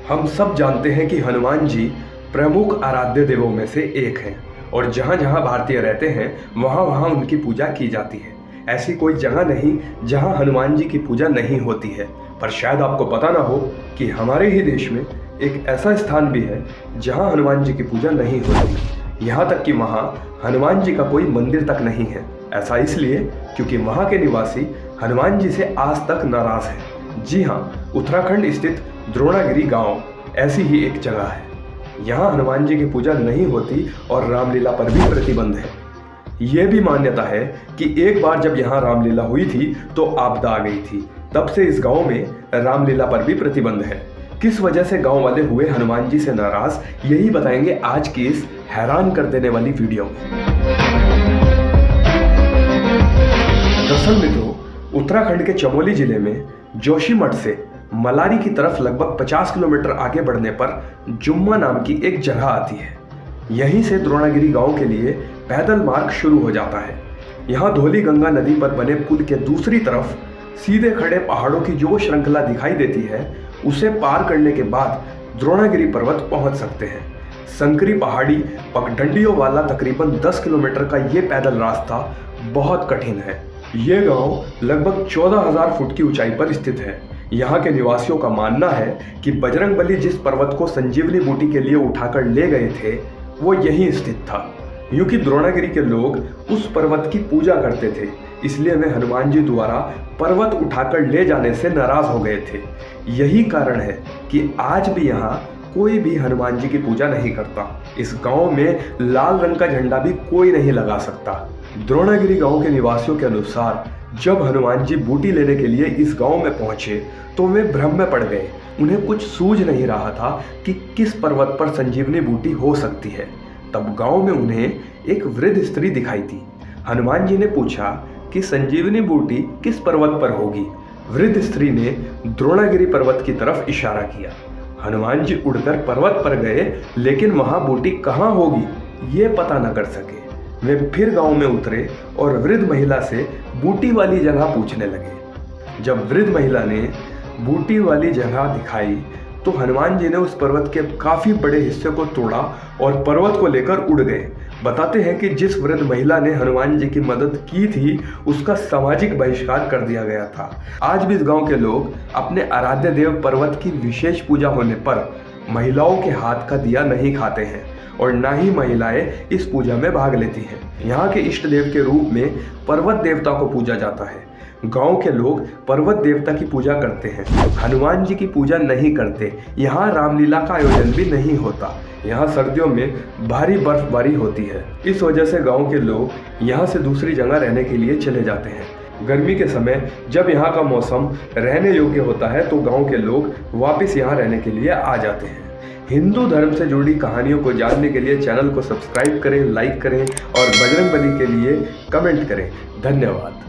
हम सब जानते हैं कि हनुमान जी प्रमुख आराध्य देवों में से एक हैं और जहाँ जहाँ भारतीय रहते हैं वहाँ वहाँ उनकी पूजा की जाती है। ऐसी कोई जगह नहीं जहाँ हनुमान जी की पूजा नहीं होती है। पर शायद आपको पता ना हो कि हमारे ही देश में एक ऐसा स्थान भी है जहाँ हनुमान जी की पूजा नहीं होती। यहाँ तक कि वहाँ हनुमान जी का कोई मंदिर तक नहीं है। ऐसा इसलिए क्योंकि वहाँ के निवासी हनुमान जी से आज तक नाराज हैं। जी हाँ, उत्तराखंड स्थित द्रोणागिरी गांव ऐसी ही एक जगह है। यहाँ हनुमान जी की पूजा नहीं होती और रामलीला पर भी प्रतिबंध है। ये भी मान्यता है कि एक बार जब यहाँ रामलीला हुई थी तो आपदा आ गई थी। तब से इस गांव में रामलीला पर भी प्रतिबंध है। किस वजह से गांव वाले हुए हनुमान जी से नाराज, यही बताएंगे आज की इस हैरान कर देने वाली वीडियो में। दरअसल मित्रों, उत्तराखंड के चमोली जिले में जोशीमठ से मलारी की तरफ लगभग 50 किलोमीटर आगे बढ़ने पर जुम्मा नाम की एक जगह आती है। यहीं से द्रोणागिरी गांव के लिए पैदल मार्ग शुरू हो जाता है। यहाँ धौली गंगा नदी पर बने पुल के दूसरी तरफ सीधे खड़े पहाड़ों की जो श्रृंखला दिखाई देती है, उसे पार करने के बाद द्रोणागिरी पर्वत पहुंच सकते हैं। संकरी पहाड़ी पगडंडियों वाला तकरीबन 10 किलोमीटर का ये पैदल रास्ता बहुत कठिन है। ये गांव लगभग 14,000 फुट की ऊंचाई पर स्थित है। यहाँ के निवासियों का मानना है कि बजरंगबली जिस पर्वत को संजीवनी बूटी के लिए उठाकर ले गए थे वो यहीं स्थित था। यूं कि द्रोणागिरी के लोग उस पर्वत की पूजा करते थे, इसलिए वे हनुमान जी द्वारा पर्वत उठाकर ले जाने से नाराज हो गए थे। यही कारण है कि आज भी यहाँ कोई भी हनुमान जी की पूजा नहीं करता। इस गांव में लाल रंग का झंडा भी कोई नहीं लगा सकता। द्रोणागिरी गांव के निवासियों के अनुसार जब हनुमान जी बूटी लेने के लिए इस गांव में पहुंचे तो वे भ्रम में पड़ गए। उन्हें कुछ सूझ नहीं रहा था कि किस पर्वत पर संजीवनी बूटी हो सकती है। तब गांव में उन्हें एक वृद्ध स्त्री दिखाई दी। हनुमान जी ने पूछा कि संजीवनी बूटी किस पर्वत पर होगी। वृद्ध स्त्री ने द्रोणागिरी पर्वत की तरफ इशारा किया। हनुमान जी उड़कर पर्वत पर गए, लेकिन वहां बूटी कहाँ होगी ये पता न कर सके। वे फिर गांव में उतरे और वृद्ध महिला से बूटी वाली जगह पूछने लगे। जब वृद्ध महिला ने बूटी वाली जगह दिखाई तो हनुमान जी ने उस पर्वत के काफी बड़े हिस्से को तोड़ा और पर्वत को लेकर उड़ गए। बताते हैं कि जिस वृद्ध महिला ने हनुमान जी की मदद की थी उसका सामाजिक बहिष्कार कर दिया गया था। आज भी इस गांव के लोग अपने आराध्य देव पर्वत की विशेष पूजा होने पर महिलाओं के हाथ का दिया नहीं खाते हैं और ना ही महिलाएं इस पूजा में भाग लेती हैं। यहाँ के इष्ट देव के रूप में पर्वत देवता को पूजा जाता है। गांव के लोग पर्वत देवता की पूजा करते हैं, हनुमान जी की पूजा नहीं करते। यहाँ रामलीला का आयोजन भी नहीं होता। यहाँ सर्दियों में भारी बर्फबारी होती है। इस वजह से गांव के लोग यहाँ से दूसरी जगह रहने के लिए चले जाते हैं। गर्मी के समय जब यहाँ का मौसम रहने योग्य होता है तो गांव के लोग वापस यहाँ रहने के लिए आ जाते हैं। हिंदू धर्म से जुड़ी कहानियों को जानने के लिए चैनल को सब्सक्राइब करें, लाइक करें और बजरंगबली के लिए कमेंट करें। धन्यवाद।